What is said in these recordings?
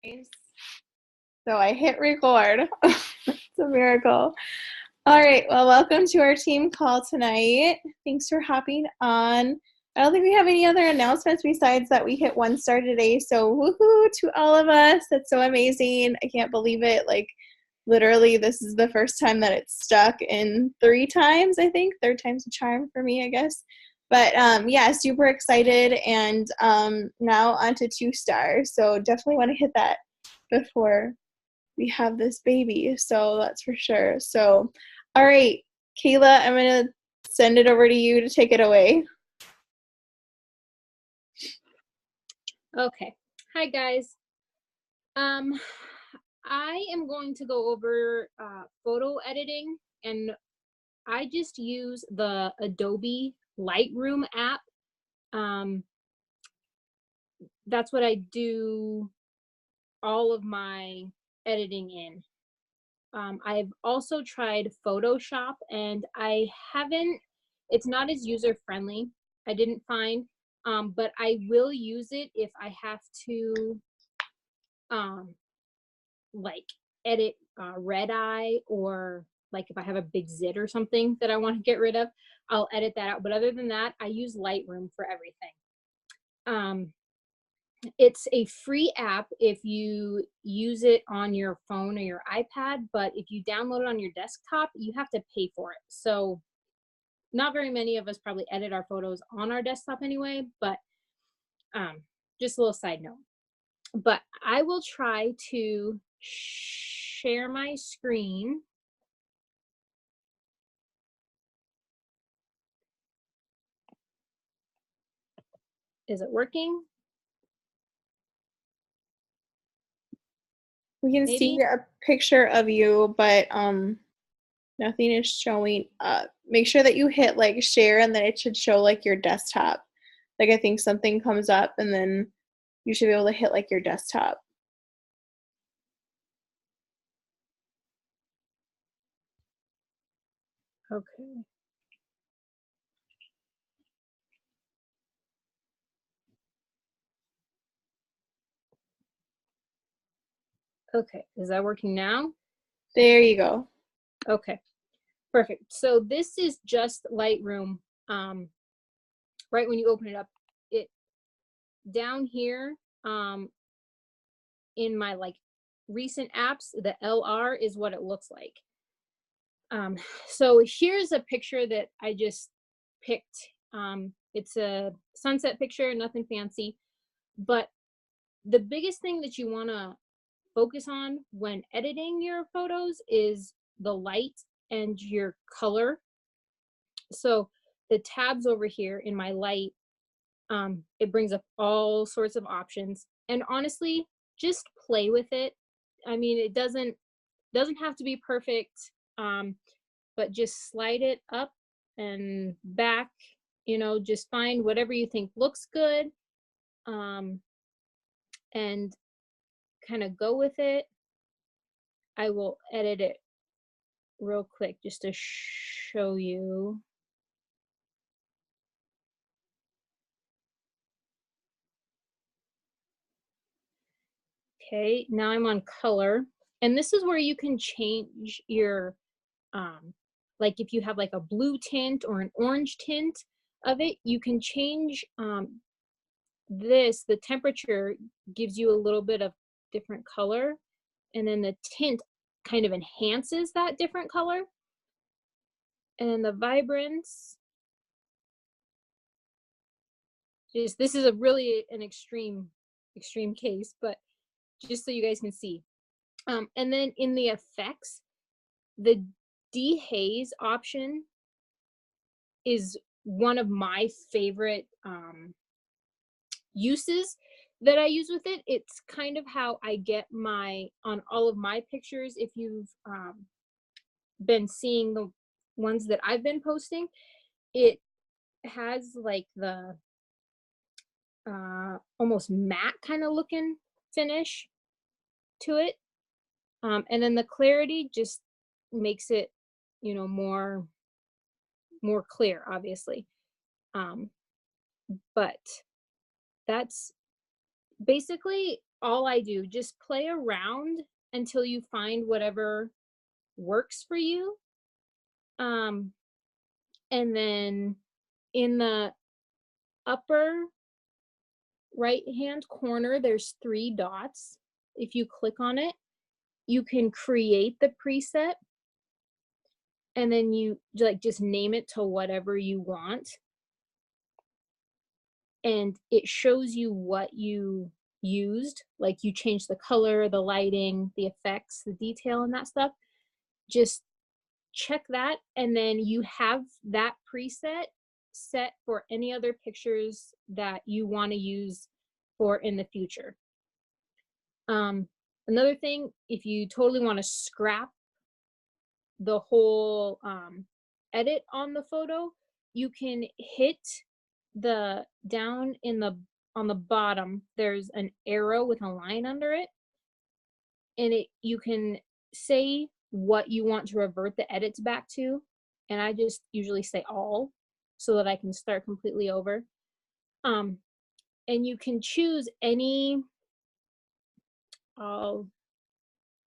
So I hit record. It's a miracle. All right. Well, welcome to our team call tonight. Thanks for hopping on. I don't think we have any other announcements besides that we hit 1 star today. So woohoo to all of us. That's so amazing. I can't believe it. Like literally this is the first time that it's stuck in 3 times, I think. 3rd time's a charm for me, I guess. But yeah, super excited. And now on to 2 stars. So definitely want to hit that before we have this baby. So that's for sure. So, all right, Kayla, I'm going to send it over to you to take it away. Okay. Hi, guys. I am going to go over photo editing, and I just use the Adobe Lightroom app. That's what I do all of my editing in. I've also tried Photoshop, and I haven't, it's not as user-friendly, I didn't find, but I will use it if I have to like edit red eye, or like if I have a big zit or something that I want to get rid of, I'll edit that out. But other than that, I use Lightroom for everything. It's a free app if you use it on your phone or your iPad, but if you download it on your desktop, you have to pay for it. So not very many of us probably edit our photos on our desktop anyway, but just a little side note. But I will try to share my screen. Is it working? We can Maybe? see a picture of you, but nothing is showing up. Make sure that you hit like share, and then it should show like your desktop. Like I think something comes up and then you should be able to hit like your desktop. Okay. Okay, is that working now? There you go. Okay, perfect. So this is just Lightroom. Right when you open it up, it down here in my like recent apps, the LR is what it looks like. So here's a picture that I just picked. It's a sunset picture, nothing fancy, but the biggest thing that you want to focus on when editing your photos is the light and your color. So the tabs over here in my light, it brings up all sorts of options, and honestly, just play with it. I mean, it doesn't have to be perfect, but just slide it up and back, just find whatever you think looks good, and kind of go with it. I will edit it real quick just to show you. Okay, now I'm on color, and this is where you can change your like if you have like a blue tint or an orange tint of it, you can change the temperature gives you a little bit of different color, and then the tint kind of enhances that different color. And then the vibrance, this is a really an extreme case, but just so you guys can see. And then in the effects, the dehaze option is one of my favorite uses that I use with it. It's kind of how I get on all of my pictures. If you've been seeing the ones that I've been posting, it has like the almost matte kind of looking finish to it. And then the clarity just makes it, more clear, obviously. But that's basically all I do. Just play around until you find whatever works for you. Um, and then in the upper right hand corner, there's 3 dots. If you click on it, you can create the preset, and then you like just name it to whatever you want, and it shows you what you used. Like you change the color, the lighting, the effects, the detail, and that stuff. Just check that, and then you have that preset set for any other pictures that you want to use for in the future. Another thing, if you totally want to scrap the whole edit on the photo, you can hit the down in the on the bottom, there's an arrow with a line under it, and it you can say what you want to revert the edits back to, and I just usually say all so that I can start completely over. And you can choose any. I'll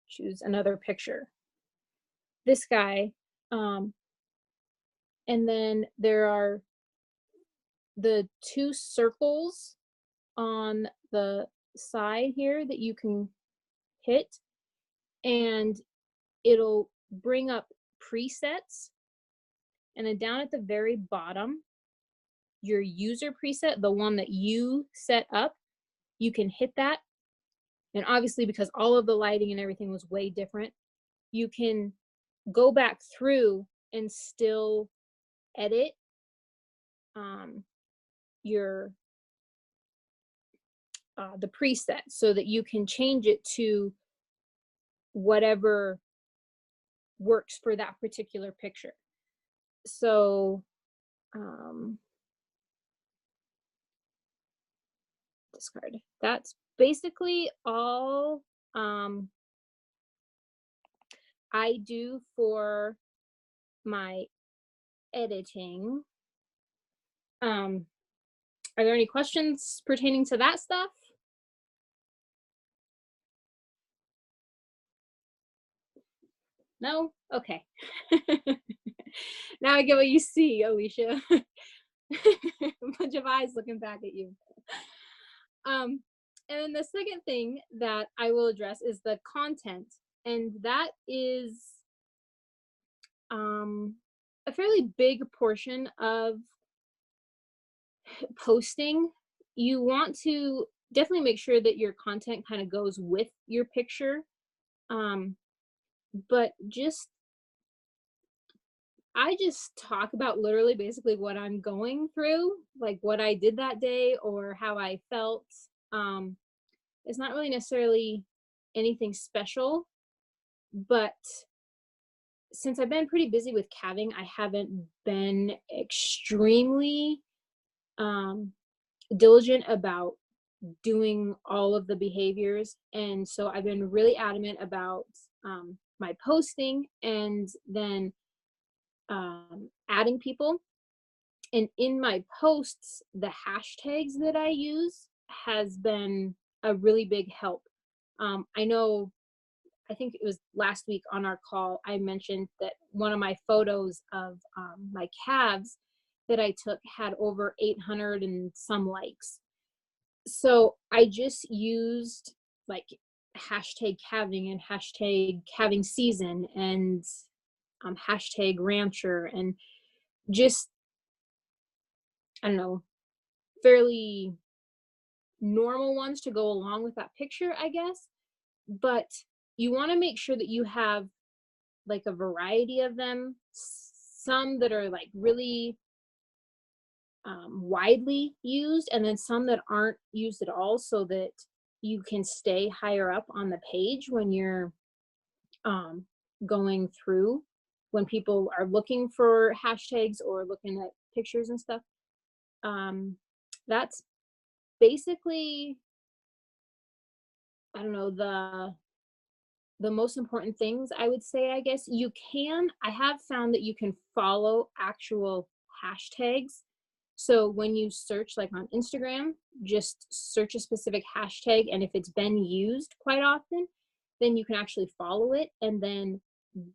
choose another picture, this guy, and then there are the 2 circles on the side here that you can hit, and it'll bring up presets, and then down at the very bottom, your user preset, the one that you set up, you can hit that. And obviously, because all of the lighting and everything was way different, you can go back through and still edit your the preset so that you can change it to whatever works for that particular picture. So discard. That's basically all I do for my editing. Are there any questions pertaining to that stuff? No? Okay. Now I get what you see, Alicia. A bunch of eyes looking back at you. And then the second thing that I will address is the content. And that is a fairly big portion of posting. You want to definitely make sure that your content kind of goes with your picture. But I just talk about literally basically what I'm going through, like what I did that day or how I felt. It's not really necessarily anything special, but since I've been pretty busy with calving, I haven't been extremely diligent about doing all of the behaviors. And so I've been really adamant about my posting and then adding people. And in my posts, the hashtags that I use has been a really big help. I know, I think it was last week on our call, I mentioned that one of my photos of my calves that I took had over 800 and some likes. So I just used like hashtag calving and hashtag calving season and hashtag rancher and just, I don't know, fairly normal ones to go along with that picture, I guess. But you want to make sure that you have like a variety of them, some that are like really widely used, and then some that aren't used at all, so that you can stay higher up on the page when you're going through, when people are looking for hashtags or looking at pictures and stuff. That's basically, I don't know, the most important things I would say. I guess I have found that you can follow actual hashtags. So when you search like on Instagram, just search a specific hashtag, and if it's been used quite often, then you can actually follow it, and then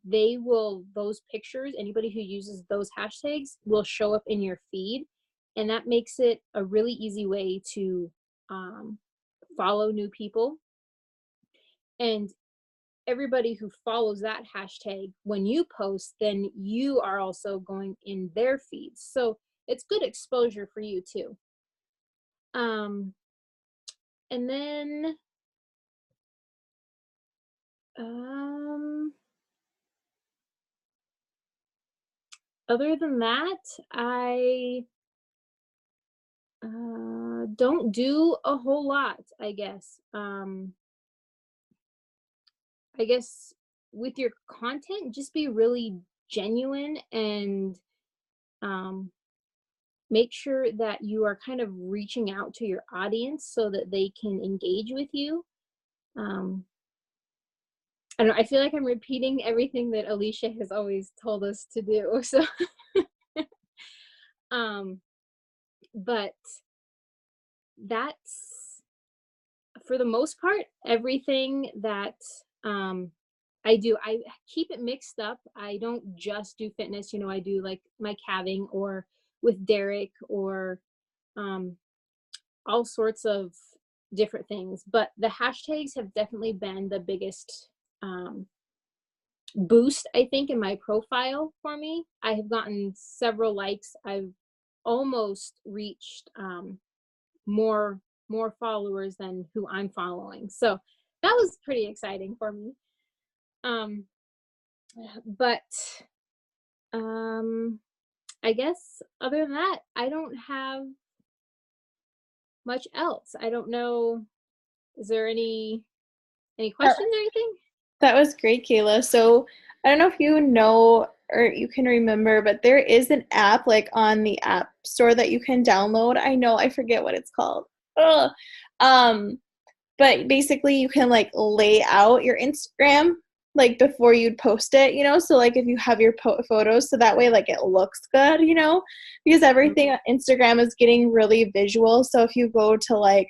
those pictures, anybody who uses those hashtags will show up in your feed, and that makes it a really easy way to follow new people. And everybody who follows that hashtag, when you post, then you are also going in their feeds. So it's good exposure for you too. And then other than that, I don't do a whole lot, I guess. I guess with your content, just be really genuine, and make sure that you are kind of reaching out to your audience so that they can engage with you. I don't know, I feel like I'm repeating everything that Alicia has always told us to do. So, but that's, for the most part, everything that I do. I keep it mixed up. I don't just do fitness. I do like my calving, or with Derek, or all sorts of different things. But the hashtags have definitely been the biggest boost, I think, in my profile for me. I have gotten several likes. I've almost reached more followers than who I'm following. So that was pretty exciting for me. But I guess other than that, I don't have much else. I don't know. Is there any questions or anything? That was great, Kayla. So I don't know if you know or you can remember, but there is an app like on the App Store that you can download. I forget what it's called. Ugh. But basically you can like lay out your Instagram like before you'd post it, so like if you have your photos, so that way like it looks good, because everything on Instagram is getting really visual. So if you go to like,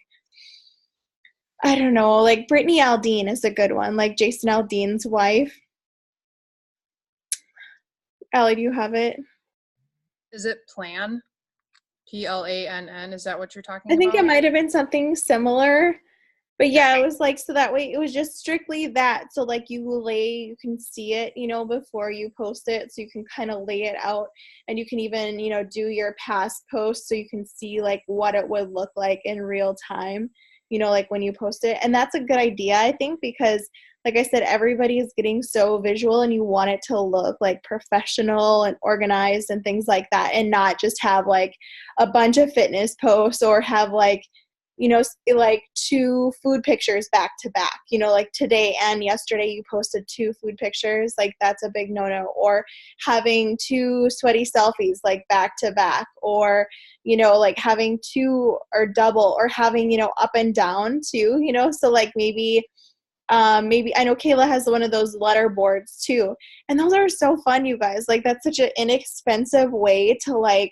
I don't know, like Brittany Aldean is a good one, like Jason Aldean's wife. Allie, do you have it? Is it Plan? Plann? Is that what you're talking I think about? it might have been something similar. But yeah, it was like, so that way it was just strictly that. So like you can see it, before you post it. So you can kind of lay it out, and you can even, do your past posts so you can see like what it would look like in real time, like when you post it. And that's a good idea, I think, because like I said, everybody is getting so visual, and you want it to look like professional and organized and things like that, and not just have like a bunch of fitness posts, or have like, like 2 food pictures back to back, like today and yesterday you posted 2 food pictures, like that's a big no-no. Or having 2 sweaty selfies like back to back, or like having 2 or double, or having up and down too, so like maybe I know Kayla has one of those letter boards too, and those are so fun, you guys. Like that's such an inexpensive way to like,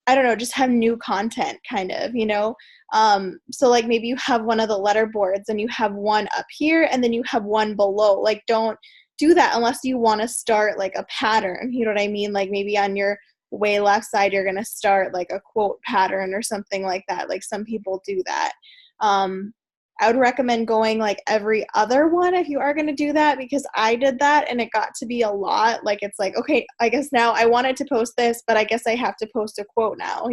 I don't know, just have new content kind of, so like maybe you have one of the letter boards and you have one up here and then you have one below. Like don't do that unless you want to start like a pattern, you know what I mean? Like maybe on your way left side you're going to start like a quote pattern or something like that. Like some people do that. I would recommend going like every other one if you are going to do that, because I did that and it got to be a lot. Like it's like, okay, I guess now I wanted to post this, but I guess I have to post a quote now,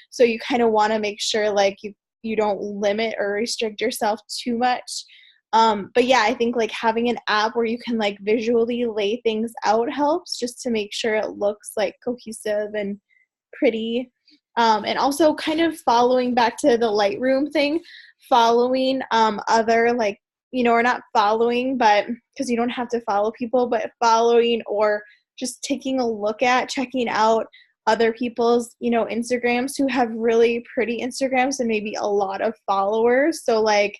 so you kind of want to make sure like you don't limit or restrict yourself too much. But yeah, I think like having an app where you can like visually lay things out helps, just to make sure it looks like cohesive and pretty. And also kind of following back to the Lightroom thing, following other like, or not following, but because you don't have to follow people, but following or just taking a look at, checking out other people's, Instagrams who have really pretty Instagrams and maybe a lot of followers. So like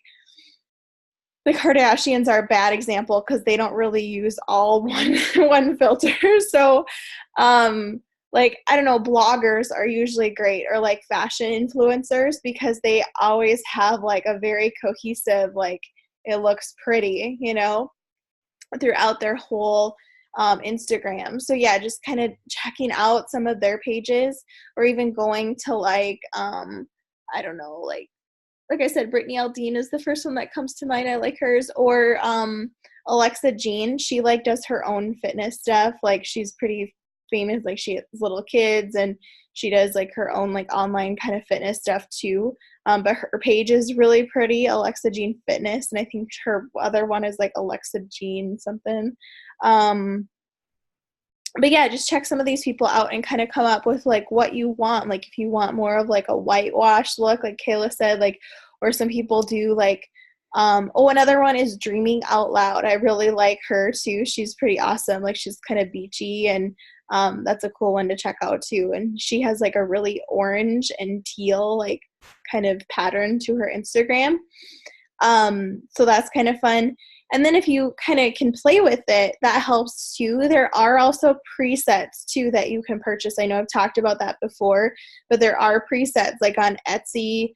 the Kardashians are a bad example because they don't really use all one filter. So like, I don't know, bloggers are usually great, or like fashion influencers, because they always have like a very cohesive, like, it looks pretty, throughout their whole Instagram. So yeah, just kind of checking out some of their pages, or even going to like, I don't know, like I said, Brittany Aldean is the first one that comes to mind. I like hers. Or Alexa Jean. She like does her own fitness stuff. Like, she's pretty famous. Like, she has little kids, and she does like her own like online kind of fitness stuff too. But her page is really pretty, Alexa Jean Fitness, and I think her other one is like Alexa Jean something. But yeah, just check some of these people out and kind of come up with like what you want. Like, if you want more of like a whitewash look, like Kayla said, like, or some people do like, another one is Dreaming Out Loud. I really like her too. She's pretty awesome. Like, she's kind of beachy, and that's a cool one to check out too. And she has like a really orange and teal like kind of pattern to her Instagram. So that's kind of fun. And then if you kind of can play with it, that helps too. There are also presets too that you can purchase. I know I've talked about that before, but there are presets like on Etsy.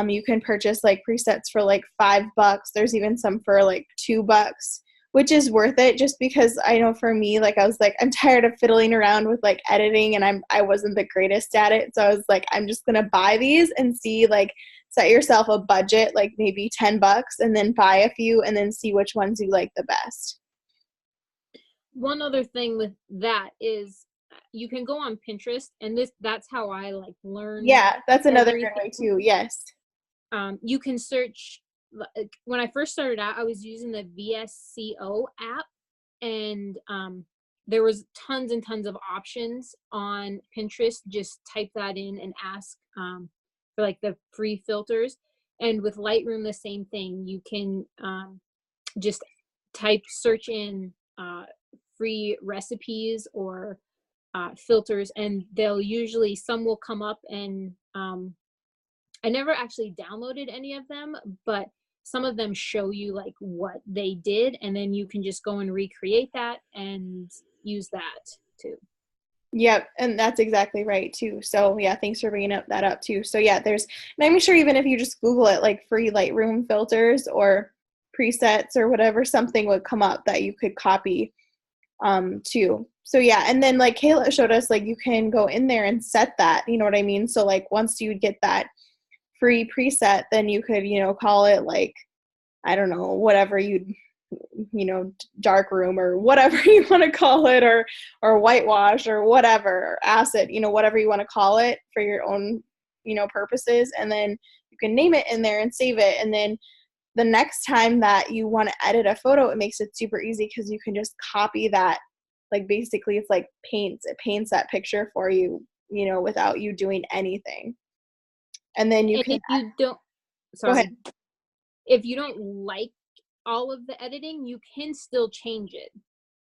You can purchase like presets for like $5. There's even some for like $2, which is worth it, just because I know for me, like, I was like, I'm tired of fiddling around with like editing, and I wasn't the greatest at it. So I was like, I'm just going to buy these and see, like, set yourself a budget, like maybe $10, and then buy a few and then see which ones you like the best. One other thing with that is you can go on Pinterest, and that's how I like learn. Yeah, that's another good way too. Yes. You can search. When I first started out, I was using the VSCO app, and there was tons and tons of options on Pinterest. Just type that in and ask for like the free filters. And with Lightroom, the same thing. You can just search in free recipes or filters, and some will come up. And I never actually downloaded any of them, but some of them show you like what they did, and then you can just go and recreate that and use that too. Yep, and that's exactly right too. So yeah, thanks for bringing that up too. So yeah, and I'm sure even if you just Google it, like free Lightroom filters or presets or whatever, something would come up that you could copy too. So yeah, and then like Kayla showed us, like, you can go in there and set that, you know what I mean? So like, once you get that free preset, then you could, call it like, I don't know, whatever dark room or whatever you want to call it, or whitewash or whatever, or acid, whatever you want to call it for your own, purposes. And then you can name it in there and save it. And then the next time that you want to edit a photo, it makes it super easy, because you can just copy that. Like, basically it's like it paints that picture for you, without you doing anything. And then you can, if you don't, sorry, go ahead. If you don't like all of the editing, you can still change it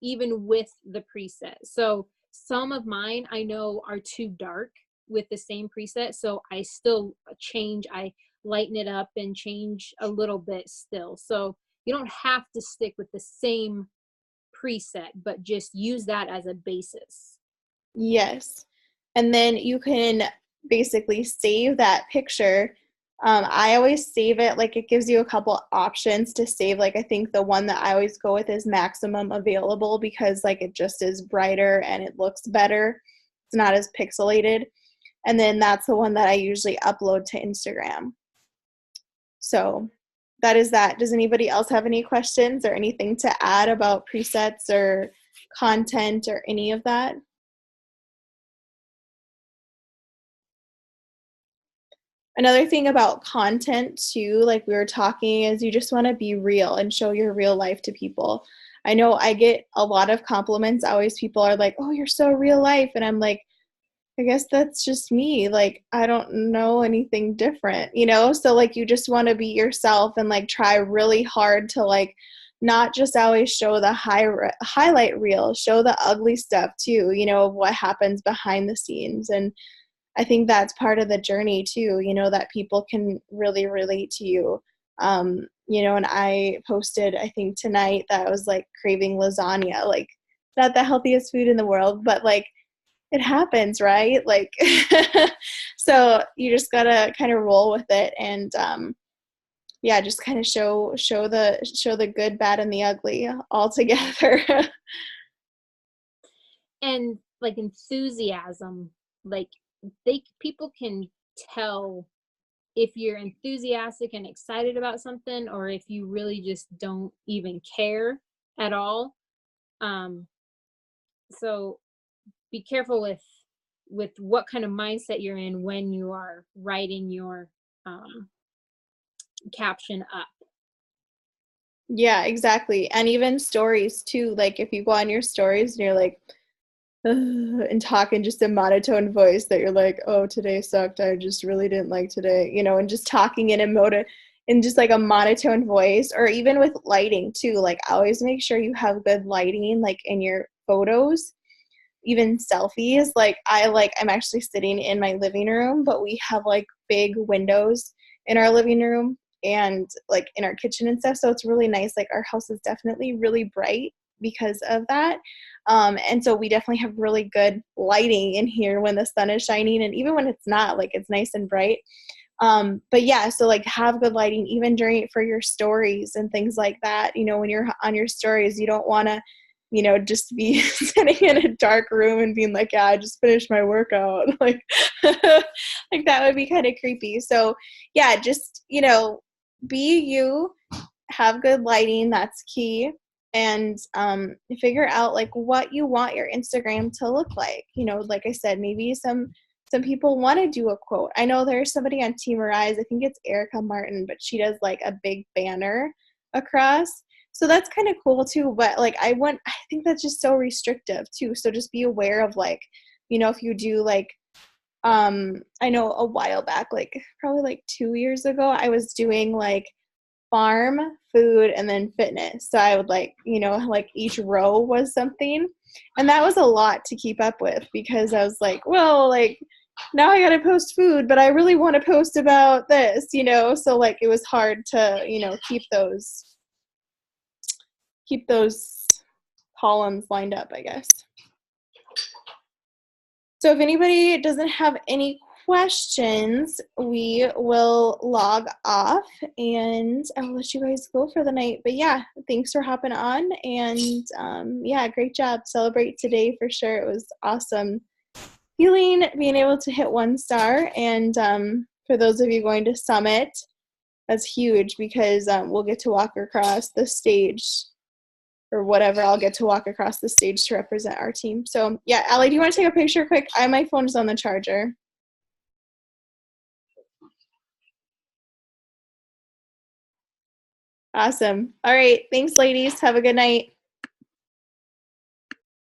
even with the preset. So some of mine I know are too dark with the same preset, so I still I lighten it up and change a little bit still. So you don't have to stick with the same preset, but just use that as a basis. Yes. And then you can basically save that picture. I always save it, like, it gives you a couple options to save. Like, I think the one that I always go with is maximum available, because like it just is brighter and it looks better. It's not as pixelated. And then that's the one that I usually upload to Instagram. So that is that. Does anybody else have any questions or anything to add about presets or content or any of that? Another thing about content too, like we were talking, is you just want to be real and show your real life to people. I know I get a lot of compliments. Always people are like, oh, you're so real life. And I'm like, I guess that's just me. Like, I don't know anything different, So like, you just want to be yourself and like try really hard to like not just always show the highlight reel, show the ugly stuff too, of what happens behind the scenes. And I think that's part of the journey too, that people can really relate to you. And I posted, I think tonight, that I was like craving lasagna, like not the healthiest food in the world, but like it happens, right? Like, so you just gotta kind of roll with it, and yeah, just kind of show the good, bad, and the ugly all together. And like enthusiasm, like people can tell if you're enthusiastic and excited about something, or if you really just don't even care at all. So be careful with what kind of mindset you're in when you are writing your caption up. Yeah, exactly. And even stories too. Like if you go on your stories and you're like, "Ugh," and talk in just a monotone voice that you're like, oh, today sucked. I just really didn't like today, and just talking in just like a monotone voice, or even with lighting too. Like always make sure you have good lighting, like in your photos, even selfies. Like I'm actually sitting in my living room, but we have like big windows in our living room and like in our kitchen and stuff. So it's really nice. Like our house is definitely really bright because of that. And so we definitely have really good lighting in here when the sun is shining, and even when it's not, like it's nice and bright. But yeah, so like have good lighting even during for your stories and things like that. When you're on your stories, you don't want to just be sitting in a dark room and being like, yeah, I just finished my workout. Like, like that would be kind of creepy. So yeah, just, be you, have good lighting. That's key. And figure out like what you want your Instagram to look like. Like I said, maybe some people want to do a quote. I know there's somebody on Team Arise, I think it's Erica Martin, but she does like a big banner across. So that's kind of cool too. But like I think that's just so restrictive too. So just be aware of like, if you do like, I know a while back, like probably like 2 years ago, I was doing like farm, food, and then fitness. So I would like, like each row was something. And that was a lot to keep up with because I was like, well, like now I got to post food, but I really want to post about this, So like it was hard to, keep those columns lined up, I guess. So if anybody doesn't have any questions, we will log off and I'll let you guys go for the night. But yeah, thanks for hopping on, and yeah, great job. Celebrate today for sure. It was awesome feeling being able to hit 1 star, and for those of you going to Summit, that's huge because we'll get to walk across the stage or whatever. I'll get to walk across the stage to represent our team. So yeah, Allie, do you want to take a picture quick? My phone is on the charger. Awesome. All right. Thanks, ladies. Have a good night.